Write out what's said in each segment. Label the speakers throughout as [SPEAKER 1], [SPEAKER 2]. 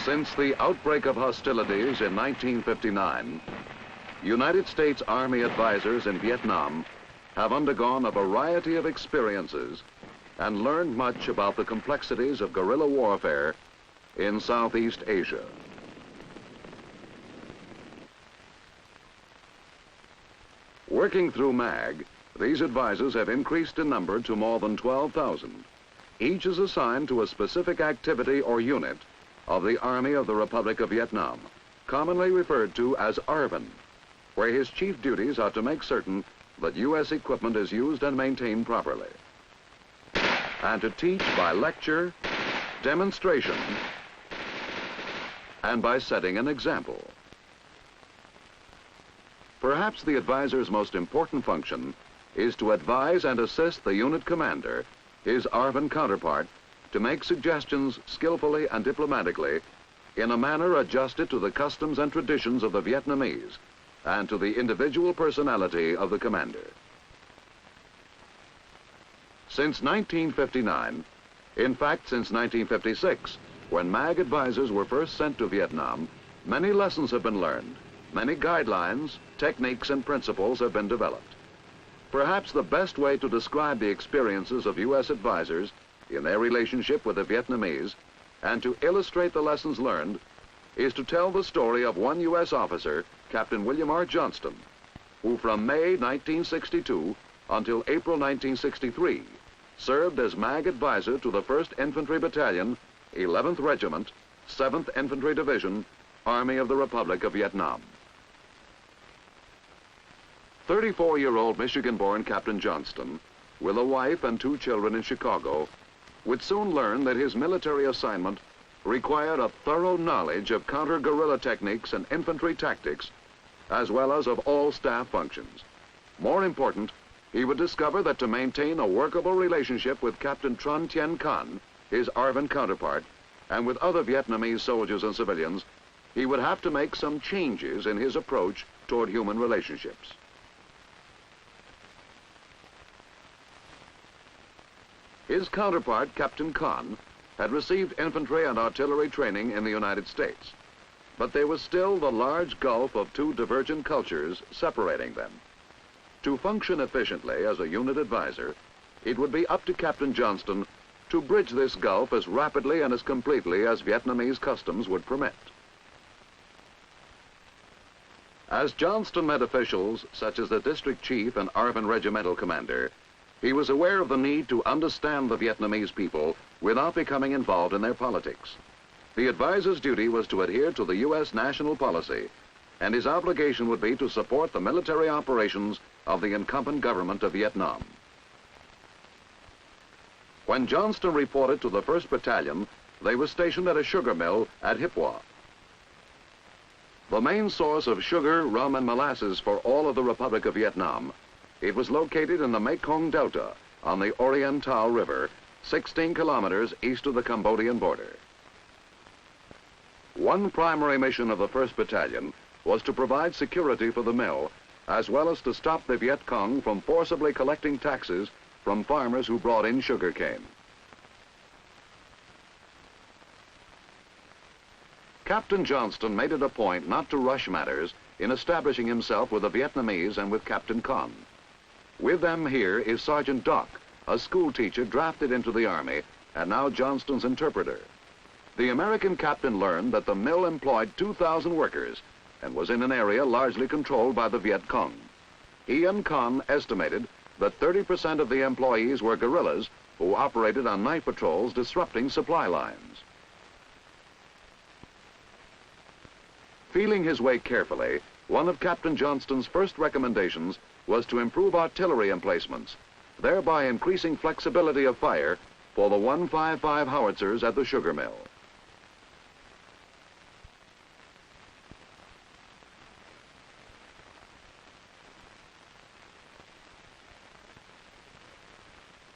[SPEAKER 1] Since the outbreak of hostilities in 1959, United States Army advisors in Vietnam have undergone a variety of experiences and learned much about the complexities of guerrilla warfare in Southeast Asia. Working through MAG, these advisors have increased in number to more than 12,000. Each is assigned to a specific activity or unit of the Army of the Republic of Vietnam, commonly referred to as ARVN, where his chief duties are to make certain that U.S. equipment is used and maintained properly, and to teach by lecture, demonstration, and by setting an example. Perhaps the advisor's most important function is to advise and assist the unit commander, his ARVN counterpart, to make suggestions skillfully and diplomatically in a manner adjusted to the customs and traditions of the Vietnamese and to the individual personality of the commander. Since 1959, in fact since 1956, when MAG advisors were first sent to Vietnam, many lessons have been learned, many guidelines, techniques, and principles have been developed. Perhaps the best way to describe the experiences of U.S. advisors in their relationship with the Vietnamese and to illustrate the lessons learned is to tell the story of one U.S. officer, Captain William R. Johnston, who from May 1962 until April 1963 served as MAG advisor to the 1st Infantry Battalion, 11th Regiment, 7th Infantry Division, Army of the Republic of Vietnam. 34-year-old Michigan-born Captain Johnston, with a wife and 2 children in Chicago, would soon learn that his military assignment required a thorough knowledge of counter-guerrilla techniques and infantry tactics, as well as of all staff functions. More important, he would discover that to maintain a workable relationship with Captain Tran Tien Can, his ARVN counterpart, and with other Vietnamese soldiers and civilians, he would have to make some changes in his approach toward human relationships. His counterpart, Captain Can, had received infantry and artillery training in the United States, but there was still the large gulf of 2 divergent cultures separating them. To function efficiently as a unit advisor, it would be up to Captain Johnston to bridge this gulf as rapidly and as completely as Vietnamese customs would permit. As Johnston met officials such as the district chief and ARVN regimental commander, he was aware of the need to understand the Vietnamese people without becoming involved in their politics. The advisor's duty was to adhere to the U.S. national policy, and his obligation would be to support the military operations of the incumbent government of Vietnam. When Johnston reported to the 1st Battalion, they were stationed at a sugar mill at Dukewa. The main source of sugar, rum, and molasses for all of the Republic of Vietnam, it was located in the Mekong Delta on the Oriental River, 16 kilometers east of the Cambodian border. One primary mission of the 1st Battalion was to provide security for the mill, as well as to stop the Viet Cong from forcibly collecting taxes from farmers who brought in sugar cane. Captain Johnston made it a point not to rush matters in establishing himself with the Vietnamese and with Captain Can. With them here is Sergeant Doc, a school teacher drafted into the Army and now Johnston's interpreter. The American captain learned that the mill employed 2,000 workers and was in an area largely controlled by the Viet Cong. He and Can estimated that 30% of the employees were guerrillas who operated on night patrols disrupting supply lines. Feeling his way carefully, one of Captain Johnston's first recommendations was to improve artillery emplacements, thereby increasing flexibility of fire for the 155 howitzers at the sugar mill.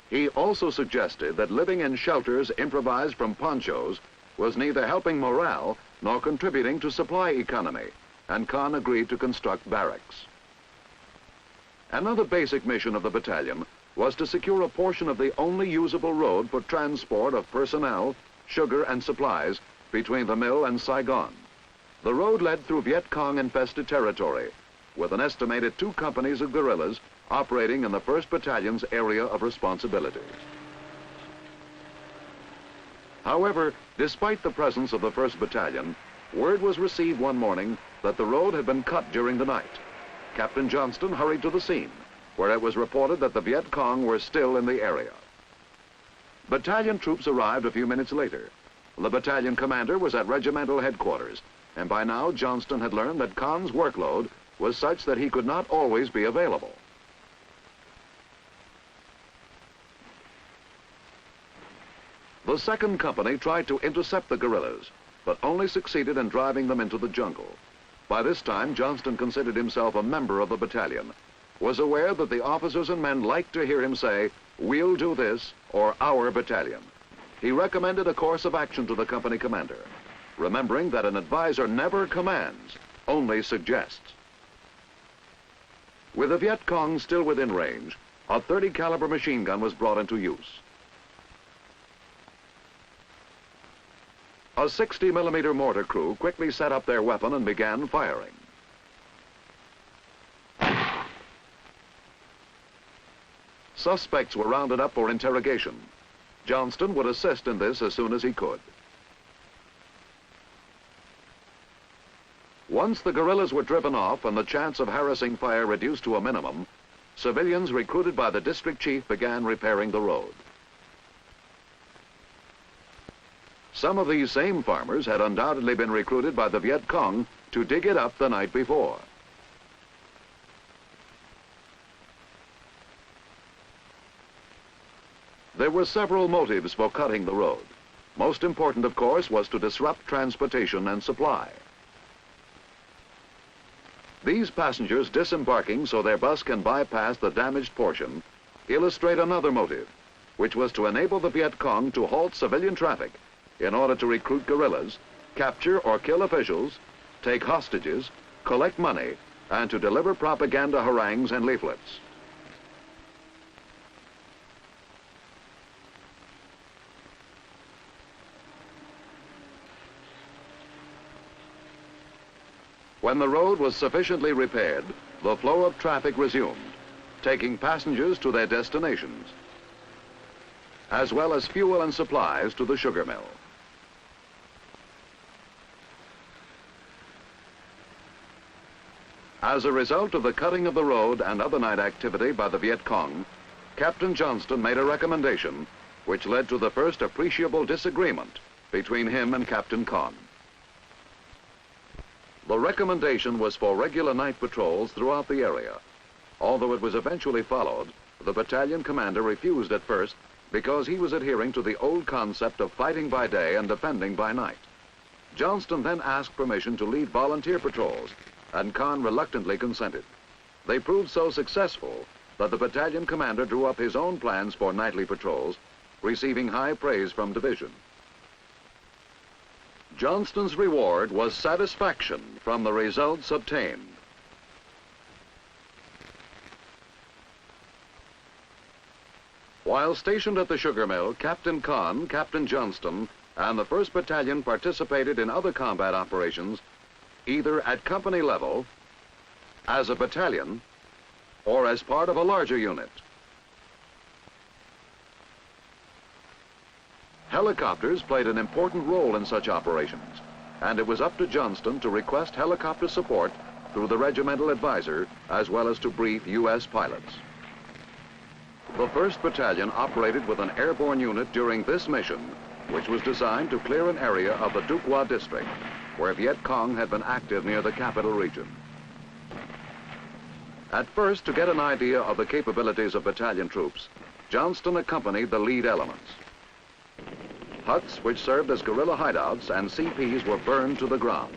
[SPEAKER 1] He also suggested that living in shelters improvised from ponchos was neither helping morale nor contributing to supply economy, and Can agreed to construct barracks. Another basic mission of the battalion was to secure a portion of the only usable road for transport of personnel, sugar, and supplies between the mill and Saigon. The road led through Viet Cong-infested territory, with an estimated 2 companies of guerrillas operating in the 1st Battalion's area of responsibility. However, despite the presence of the 1st Battalion, word was received one morning that the road had been cut during the night. Captain Johnston hurried to the scene, where it was reported that the Viet Cong were still in the area. Battalion troops arrived a few minutes later. The battalion commander was at regimental headquarters, and by now Johnston had learned that Con's workload was such that he could not always be available. The 2nd Company tried to intercept the guerrillas, but only succeeded in driving them into the jungle. By this time, Johnston considered himself a member of the battalion, was aware that the officers and men liked to hear him say, "We'll do this," or "our battalion." He recommended a course of action to the company commander, remembering that an advisor never commands, only suggests. With the Viet Cong still within range, a .30 caliber machine gun was brought into use. A 60mm mortar crew quickly set up their weapon and began firing. Suspects were rounded up for interrogation. Johnston would assist in this as soon as he could. Once the guerrillas were driven off and the chance of harassing fire reduced to a minimum, civilians recruited by the district chief began repairing the road. Some of these same farmers had undoubtedly been recruited by the Viet Cong to dig it up the night before. There were several motives for cutting the road. Most important, of course, was to disrupt transportation and supply. These passengers disembarking so their bus can bypass the damaged portion illustrate another motive, which was to enable the Viet Cong to halt civilian traffic in order to recruit guerrillas, capture or kill officials, take hostages, collect money, and to deliver propaganda harangues and leaflets. When the road was sufficiently repaired, the flow of traffic resumed, taking passengers to their destinations, as well as fuel and supplies to the sugar mill. As a result of the cutting of the road and other night activity by the Viet Cong, Captain Johnston made a recommendation which led to the first appreciable disagreement between him and Captain Con. The recommendation was for regular night patrols throughout the area. Although it was eventually followed, the battalion commander refused at first because he was adhering to the old concept of fighting by day and defending by night. Johnston then asked permission to lead volunteer patrols, and Con reluctantly consented. They proved so successful that the battalion commander drew up his own plans for nightly patrols, receiving high praise from division. Johnston's reward was satisfaction from the results obtained. While stationed at the sugar mill, Captain Con, Captain Johnston, and the 1st Battalion participated in other combat operations, either at company level, as a battalion, or as part of a larger unit. Helicopters played an important role in such operations, and it was up to Johnston to request helicopter support through the regimental advisor, as well as to brief U.S. pilots. The 1st Battalion operated with an airborne unit during this mission, which was designed to clear an area of the Dukewa district, where Viet Cong had been active near the capital region. At first, to get an idea of the capabilities of battalion troops, Johnston accompanied the lead elements. Huts which served as guerrilla hideouts and CPs were burned to the ground.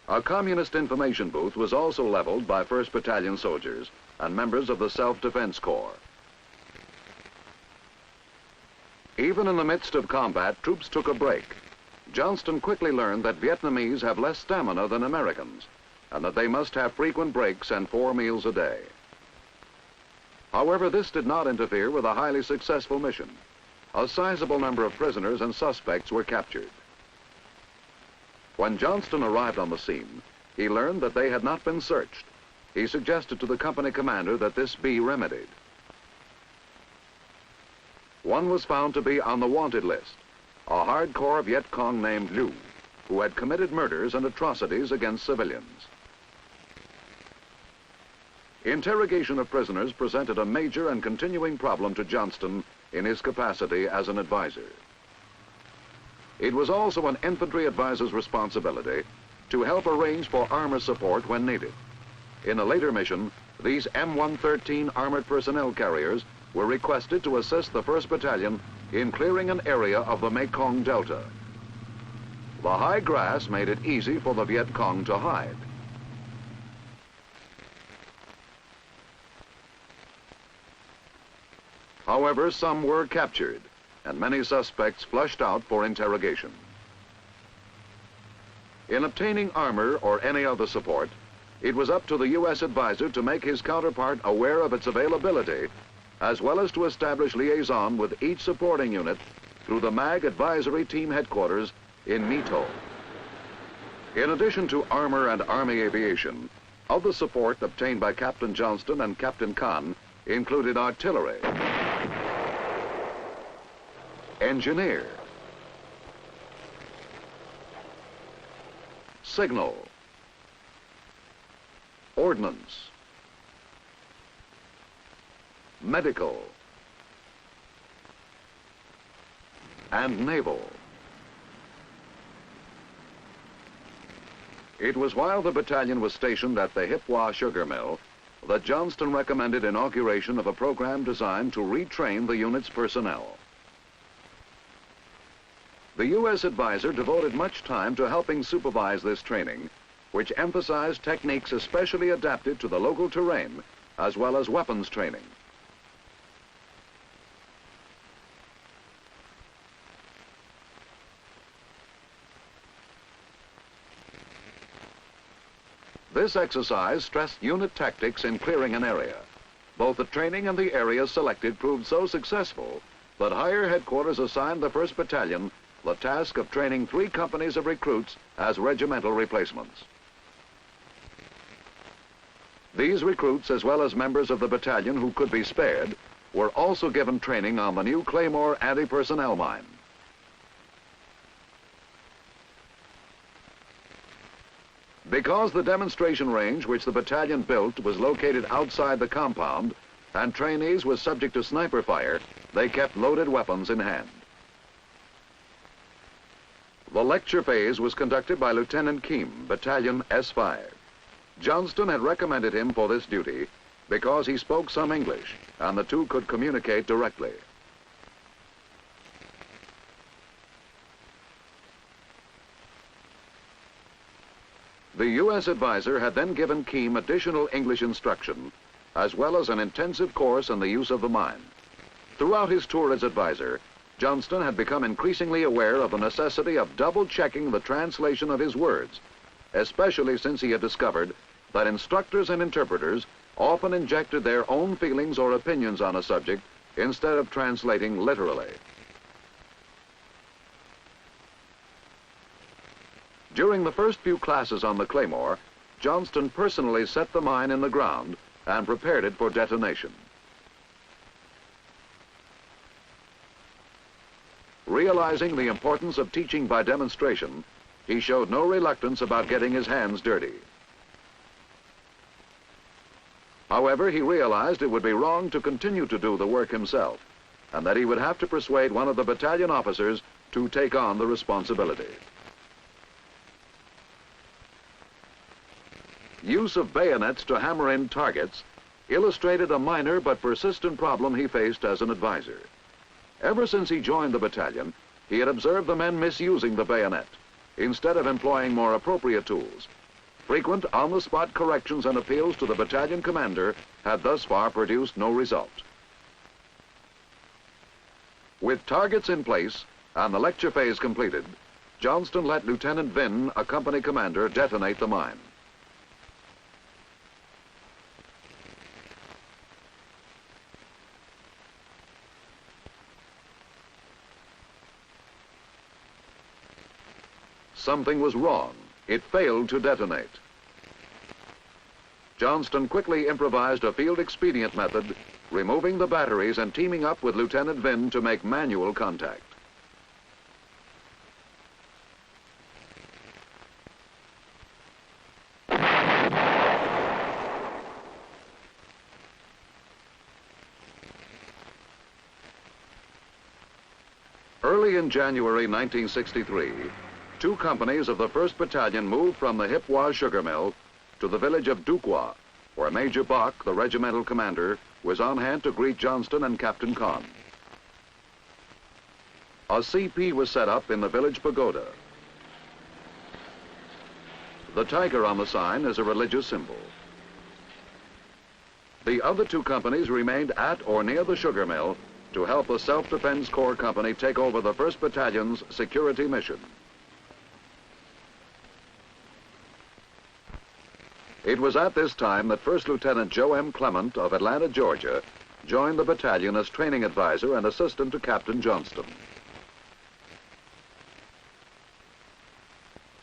[SPEAKER 1] A communist information booth was also leveled by 1st Battalion soldiers and members of the Self-Defense Corps. Even in the midst of combat, troops took a break. Johnston quickly learned that Vietnamese have less stamina than Americans, and that they must have frequent breaks and 4 meals a day. However, this did not interfere with a highly successful mission. A sizable number of prisoners and suspects were captured. When Johnston arrived on the scene, he learned that they had not been searched. He suggested to the company commander that this be remedied. One was found to be on the wanted list, a hardcore Viet Cong named Liu, who had committed murders and atrocities against civilians. Interrogation of prisoners presented a major and continuing problem to Johnston in his capacity as an advisor. It was also an infantry advisor's responsibility to help arrange for armor support when needed. In a later mission, these M113 armored personnel carriers were requested to assist the 1st Battalion in clearing an area of the Mekong Delta. The high grass made it easy for the Viet Cong to hide. However, some were captured, and many suspects flushed out for interrogation. In obtaining armor or any other support, it was up to the U.S. advisor to make his counterpart aware of its availability, as well as to establish liaison with each supporting unit through the MAG Advisory Team Headquarters in Mito. In addition to armor and Army aviation, other support obtained by Captain Johnston and Captain Khan included artillery, engineer, signal, ordnance, medical, and naval. It was while the battalion was stationed at the Dukewa sugar mill that Johnston recommended inauguration of a program designed to retrain the unit's personnel. The U.S. advisor devoted much time to helping supervise this training, which emphasized techniques especially adapted to the local terrain, as well as weapons training. This exercise stressed unit tactics in clearing an area. Both the training and the areas selected proved so successful that higher headquarters assigned the 1st Battalion the task of training 3 companies of recruits as regimental replacements. These recruits, as well as members of the battalion who could be spared, were also given training on the new Claymore anti-personnel mine. Because the demonstration range which the battalion built was located outside the compound and trainees were subject to sniper fire, they kept loaded weapons in hand. The lecture phase was conducted by Lieutenant Keem, Battalion S5. Johnston had recommended him for this duty because he spoke some English and the two could communicate directly. The U.S. advisor had then given Keem additional English instruction, as well as an intensive course in the use of the mine. Throughout his tour as advisor, Johnston had become increasingly aware of the necessity of double-checking the translation of his words, especially since he had discovered that instructors and interpreters often injected their own feelings or opinions on a subject instead of translating literally. During the first few classes on the Claymore, Johnston personally set the mine in the ground and prepared it for detonation. Realizing the importance of teaching by demonstration, he showed no reluctance about getting his hands dirty. However, he realized it would be wrong to continue to do the work himself, and that he would have to persuade one of the battalion officers to take on the responsibility. Use of bayonets to hammer in targets illustrated a minor but persistent problem he faced as an advisor. Ever since he joined the battalion, he had observed the men misusing the bayonet instead of employing more appropriate tools. Frequent on-the-spot corrections and appeals to the battalion commander had thus far produced no result. With targets in place and the lecture phase completed, Johnston let Lieutenant Vin, a company commander, detonate the mine. something was wrong. It failed to detonate. Johnston quickly improvised a field expedient method, removing the batteries and teaming up with Lieutenant Vinn to make manual contact. Early in January 1963, two companies of the 1st Battalion moved from the Hipwa sugar mill to the village of Dukewa, where Major Bach, the regimental commander, was on hand to greet Johnston and Captain Kahn. A CP was set up in the village pagoda. The tiger on the sign is a religious symbol. The other two companies remained at or near the sugar mill to help the Self-Defense Corps Company take over the 1st Battalion's security mission. It was at this time that First Lieutenant Joe M. Clement of Atlanta, Georgia, joined the battalion as training advisor and assistant to Captain Johnston.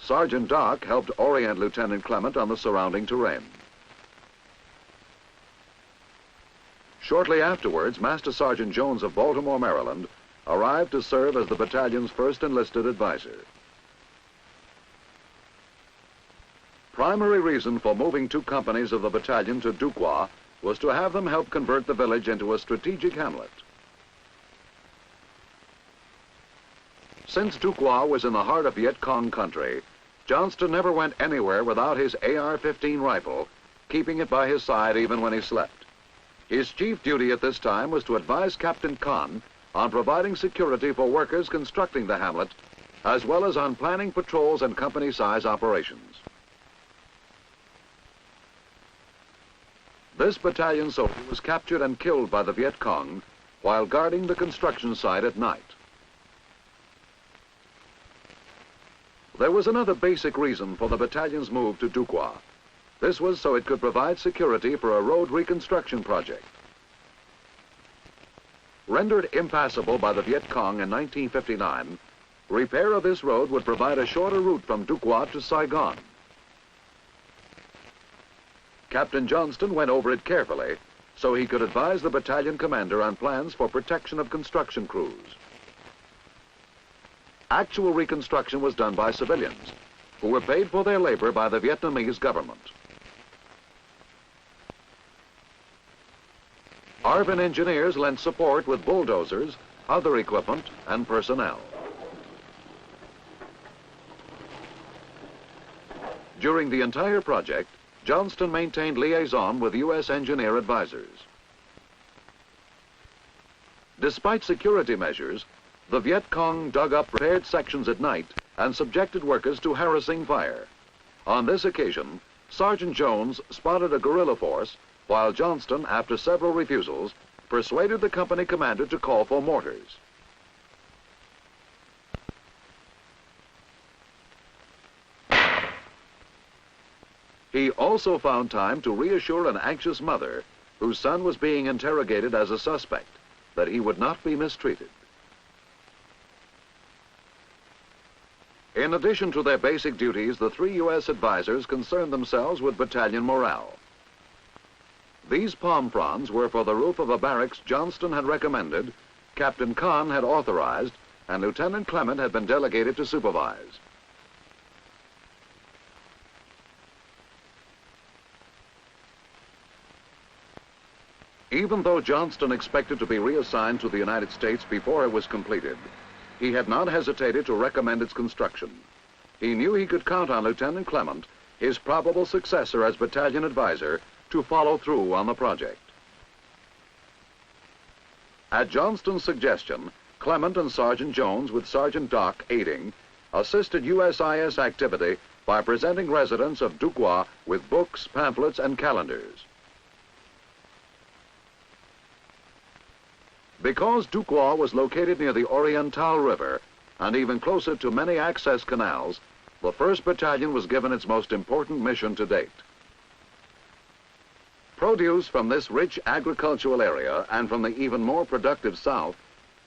[SPEAKER 1] Sergeant Doc helped orient Lieutenant Clement on the surrounding terrain. Shortly afterwards, Master Sergeant Jones of Baltimore, Maryland, arrived to serve as the battalion's first enlisted advisor. Primary reason for moving two companies of the battalion to Dukewa was to have them help convert the village into a strategic hamlet. Since Dukewa was in the heart of Viet Cong country, Johnston never went anywhere without his AR-15 rifle, keeping it by his side even when he slept. His chief duty at this time was to advise Captain Kahn on providing security for workers constructing the hamlet, as well as on planning patrols and company-size operations. This battalion soldier was captured and killed by the Viet Cong while guarding the construction site at night. There was another basic reason for the battalion's move to Dukewa. This was so it could provide security for a road reconstruction project. Rendered impassable by the Viet Cong in 1959, repair of this road would provide a shorter route from Dukewa to Saigon. Captain Johnston went over it carefully so he could advise the battalion commander on plans for protection of construction crews. Actual reconstruction was done by civilians, who were paid for their labor by the Vietnamese government. ARVN engineers lent support with bulldozers, other equipment, and personnel. During the entire project, Johnston maintained liaison with U.S. engineer advisors. Despite security measures, the Viet Cong dug up repaired sections at night and subjected workers to harassing fire. On this occasion, Sergeant Jones spotted a guerrilla force, while Johnston, after several refusals, persuaded the company commander to call for mortars. He also found time to reassure an anxious mother whose son was being interrogated as a suspect that he would not be mistreated. In addition to their basic duties, the three U.S. advisors concerned themselves with battalion morale. These palm fronds were for the roof of a barracks Johnston had recommended, Captain Kahn had authorized, and Lieutenant Clement had been delegated to supervise. Even though Johnston expected to be reassigned to the United States before it was completed, he had not hesitated to recommend its construction. He knew he could count on Lieutenant Clement, his probable successor as battalion advisor, to follow through on the project. At Johnston's suggestion, Clement and Sergeant Jones, with Sergeant Doc aiding, assisted USIS activity by presenting residents of Dukewa with books, pamphlets, and calendars. Because Dukewa was located near the Oriental River and even closer to many access canals, the 1st Battalion was given its most important mission to date. Produce from this rich agricultural area and from the even more productive south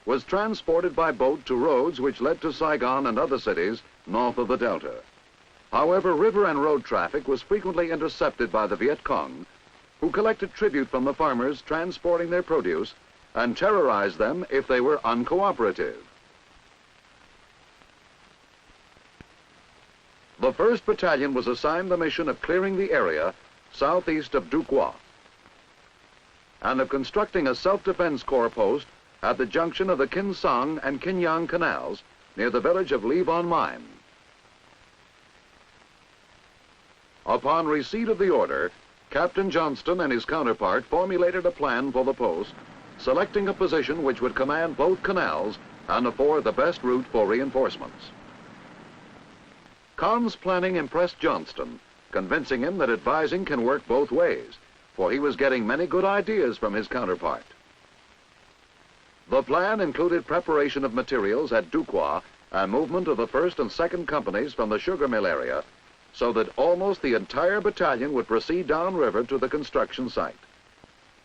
[SPEAKER 1] was transported by boat to roads which led to Saigon and other cities north of the Delta. However, river and road traffic was frequently intercepted by the Viet Cong, who collected tribute from the farmers transporting their produce and terrorized them if they were uncooperative. The 1st Battalion was assigned the mission of clearing the area southeast of Dukewa and of constructing a self-defense corps post at the junction of the Kin Sang and Kin Yang canals near the village of Levon Mine. Upon receipt of the order, Captain Johnston and his counterpart formulated a plan for the post, selecting a position which would command both canals and afford the best route for reinforcements. Kahn's planning impressed Johnston, convincing him that advising can work both ways, for he was getting many good ideas from his counterpart. The plan included preparation of materials at Dukewa and movement of the 1st and 2nd companies from the sugar mill area, so that almost the entire battalion would proceed downriver to the construction site.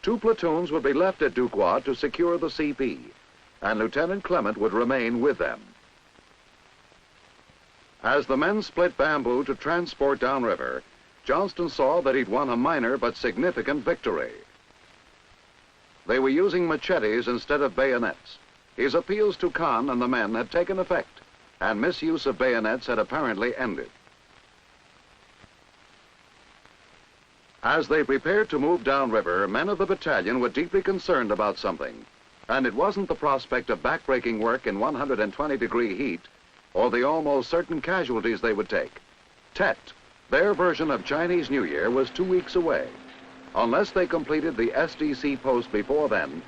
[SPEAKER 1] 2 platoons would be left at Dukewa to secure the CP, and Lieutenant Clement would remain with them. As the men split bamboo to transport downriver, Johnston saw that he'd won a minor but significant victory. They were using machetes instead of bayonets. His appeals to Kahn and the men had taken effect, and misuse of bayonets had apparently ended. As they prepared to move downriver, men of the battalion were deeply concerned about something, and it wasn't the prospect of backbreaking work in 120-degree heat or the almost certain casualties they would take. Tet, their version of Chinese New Year, was 2 weeks away. Unless they completed the SDC post before then,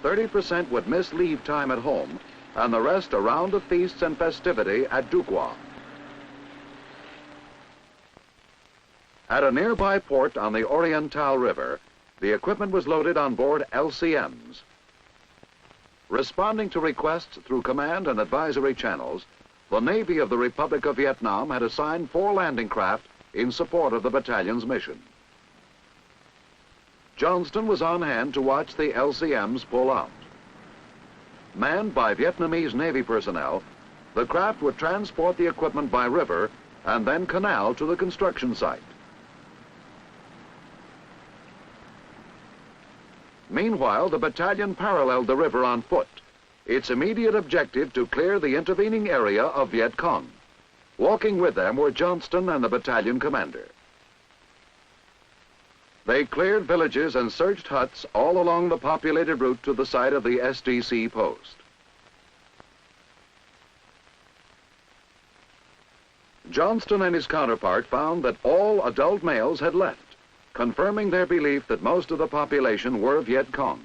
[SPEAKER 1] 30% would miss leave time at home, and the rest a round of feasts and festivity at Dukewa. At a nearby port on the Oriental River, the equipment was loaded on board LCMs. Responding to requests through command and advisory channels, the Navy of the Republic of Vietnam had assigned 4 landing craft in support of the battalion's mission. Johnston was on hand to watch the LCMs pull out. Manned by Vietnamese Navy personnel, the craft would transport the equipment by river and then canal to the construction site. Meanwhile, the battalion paralleled the river on foot, its immediate objective to clear the intervening area of Viet Cong. Walking with them were Johnston and the battalion commander. They cleared villages and searched huts all along the populated route to the site of the SDC post. Johnston and his counterpart found that all adult males had left, confirming their belief that most of the population were Viet Cong.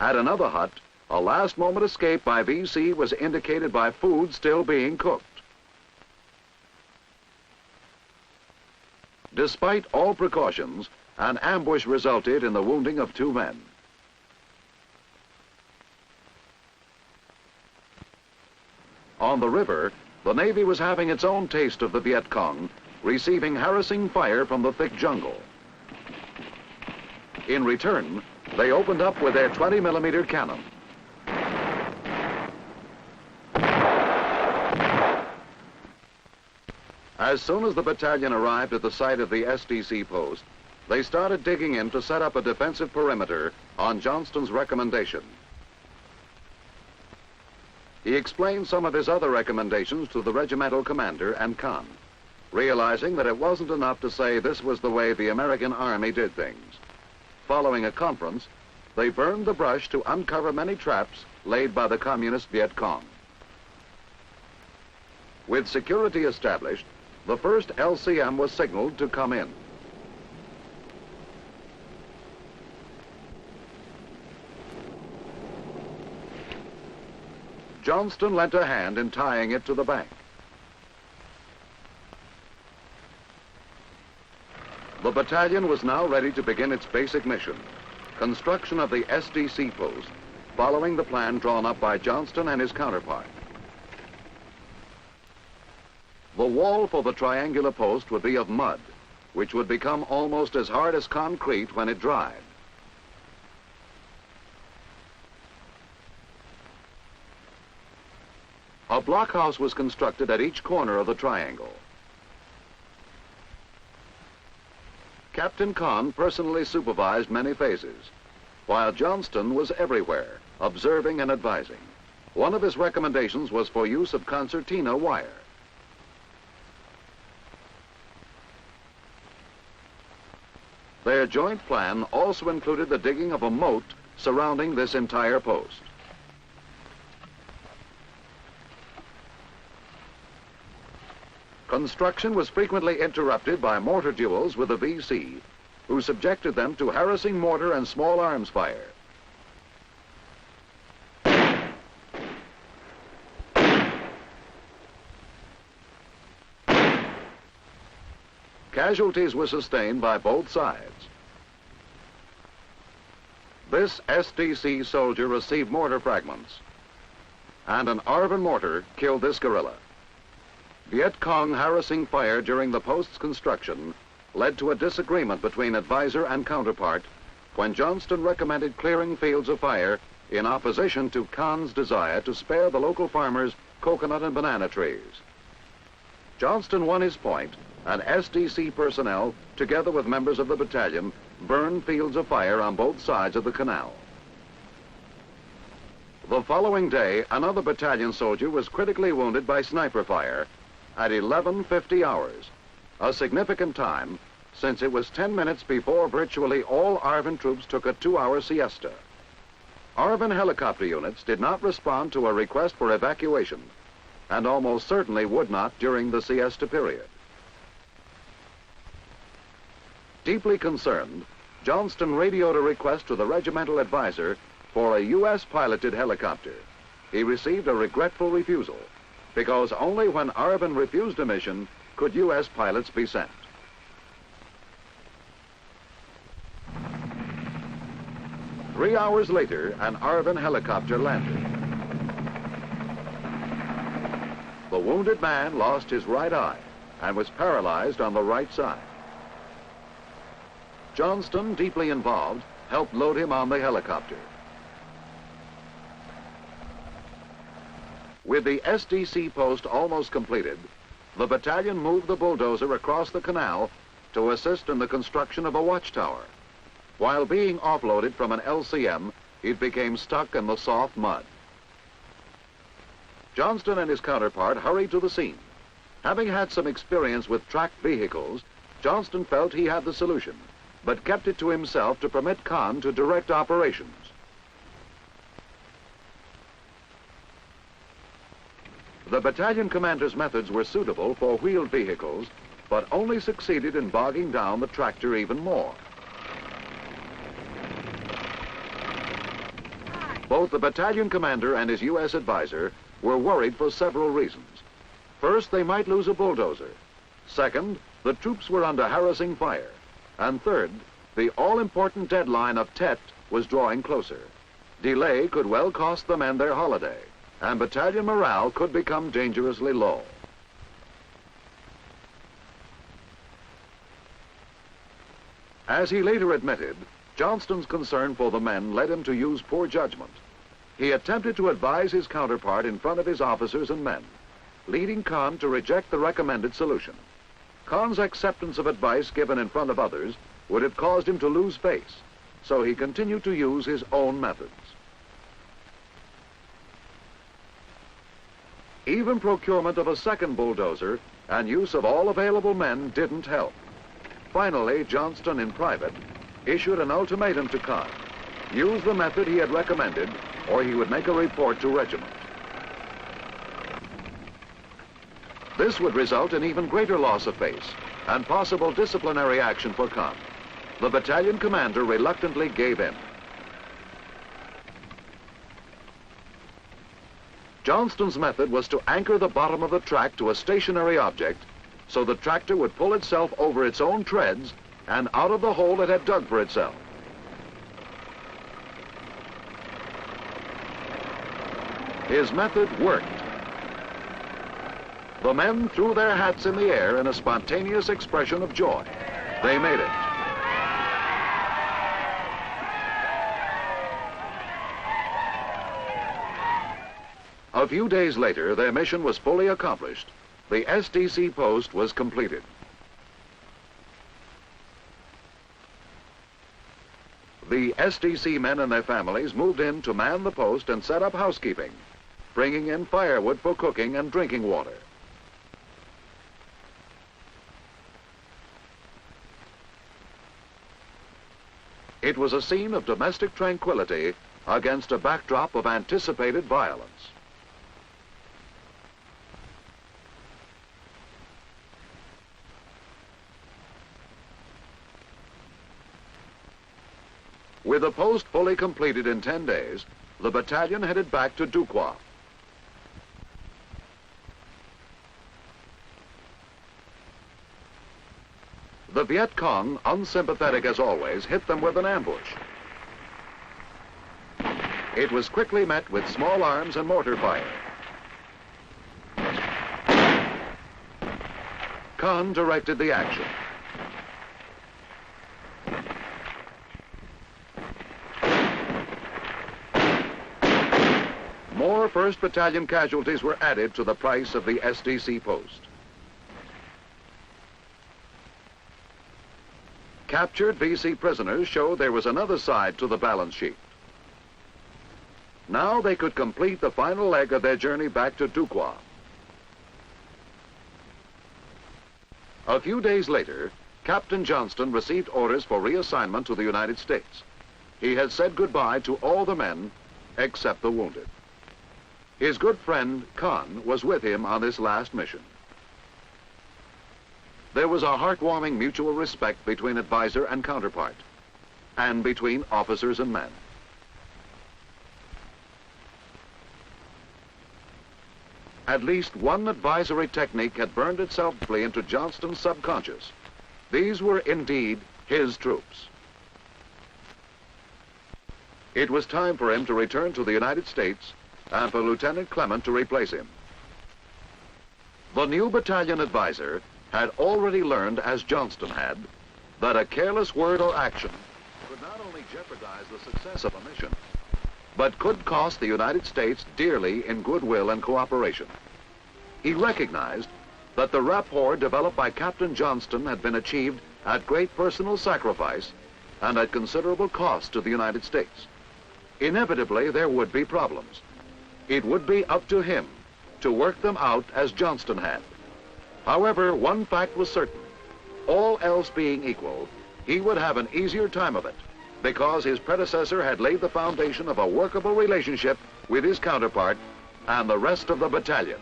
[SPEAKER 1] At another hut, a last-moment escape by VC was indicated by food still being cooked. Despite all precautions, an ambush resulted in the wounding of 2 men. On the river, the Navy was having its own taste of the Viet Cong, receiving harassing fire from the thick jungle. In return, they opened up with their 20-millimeter cannon. As soon as the battalion arrived at the site of the SDC post, they started digging in to set up a defensive perimeter on Johnston's recommendation. He explained some of his other recommendations to the regimental commander and Kahn, realizing that it wasn't enough to say this was the way the American Army did things. Following a conference, they burned the brush to uncover many traps laid by the communist Viet Cong. With security established, the first LCM was signaled to come in. Johnston lent a hand in tying it to the bank. The battalion was now ready to begin its basic mission, construction of the SDC post, following the plan drawn up by Johnston and his counterpart. The wall for the triangular post would be of mud, which would become almost as hard as concrete when it dried. A blockhouse was constructed at each corner of the triangle. Captain Kahn personally supervised many phases, while Johnston was everywhere, observing and advising. One of his recommendations was for use of concertina wire. Their joint plan also included the digging of a moat surrounding this entire post. Construction was frequently interrupted by mortar duels with the VC, who subjected them to harassing mortar and small arms fire. Casualties were sustained by both sides. This SDC soldier received mortar fragments, and an ARVN mortar killed this guerrilla. Viet Cong harassing fire during the post's construction led to a disagreement between advisor and counterpart when Johnston recommended clearing fields of fire in opposition to Kahn's desire to spare the local farmers coconut and banana trees. Johnston won his point, and SDC personnel, together with members of the battalion, burned fields of fire on both sides of the canal. The following day, another battalion soldier was critically wounded by sniper fire at 11:50 hours, a significant time since it was 10 minutes before virtually all ARVN troops took a 2-hour siesta. ARVN helicopter units did not respond to a request for evacuation, and almost certainly would not during the siesta period. Deeply concerned, Johnston radioed a request to the regimental advisor for a U.S. piloted helicopter. He received a regretful refusal, because only when ARVN refused a mission could U.S. pilots be sent. Three hours later, an ARVN helicopter landed. The wounded man lost his right eye and was paralyzed on the right side. Johnston, deeply involved, helped load him on the helicopter. With the SDC post almost completed, the battalion moved the bulldozer across the canal to assist in the construction of a watchtower. While being offloaded from an LCM, it became stuck in the soft mud. Johnston and his counterpart hurried to the scene. Having had some experience with tracked vehicles, Johnston felt he had the solution, but kept it to himself to permit Kahn to direct operations. The battalion commander's methods were suitable for wheeled vehicles, but only succeeded in bogging down the tractor even more. Both the battalion commander and his U.S. advisor were worried for several reasons. First, they might lose a bulldozer. Second, the troops were under harassing fire. And third, the all-important deadline of Tet was drawing closer. Delay could well cost the men their holiday, and battalion morale could become dangerously low. As he later admitted, Johnston's concern for the men led him to use poor judgment. He attempted to advise his counterpart in front of his officers and men, leading Kahn to reject the recommended solution. Kahn's acceptance of advice given in front of others would have caused him to lose face, so he continued to use his own methods. Even procurement of a second bulldozer and use of all available men didn't help. Finally, Johnston, in private, issued an ultimatum to Kahn: use the method he had recommended, or he would make a report to regiment. This would result in even greater loss of face and possible disciplinary action for Kahn. The battalion commander reluctantly gave in. Johnston's method was to anchor the bottom of the track to a stationary object so the tractor would pull itself over its own treads and out of the hole it had dug for itself. His method worked. The men threw their hats in the air in a spontaneous expression of joy. They made it. A A few days later, their mission was fully accomplished. The SDC post was completed. The SDC men and their families moved in to man the post and set up housekeeping, bringing in firewood for cooking and drinking water. It was a scene of domestic tranquility against a backdrop of anticipated violence. With the post fully completed in 10 days, the battalion headed back to Dukewa. The Viet Cong, unsympathetic as always, hit them with an ambush. It was quickly met with small arms and mortar fire. Khan directed the action. More 1st Battalion casualties were added to the price of the SDC post. Captured VC prisoners showed there was another side to the balance sheet. Now they could complete the final leg of their journey back to Dukewa. A few days later, Captain Johnston received orders for reassignment to the United States. He had said goodbye to all the men except the wounded. His good friend, Khan, was with him on this last mission. There was a heartwarming mutual respect between advisor and counterpart, and between officers and men. At least one advisory technique had burned itself deeply into Johnston's subconscious. These were indeed his troops. It was time for him to return to the United States and for Lieutenant Clement to replace him. The new battalion advisor had already learned, as Johnston had, that a careless word or action could not only jeopardize the success of a mission, but could cost the United States dearly in goodwill and cooperation. He recognized that the rapport developed by Captain Johnston had been achieved at great personal sacrifice and at considerable cost to the United States. Inevitably, there would be problems. It would be up to him to work them out as Johnston had. However, one fact was certain. All else being equal, he would have an easier time of it because his predecessor had laid the foundation of a workable relationship with his counterpart and the rest of the battalion.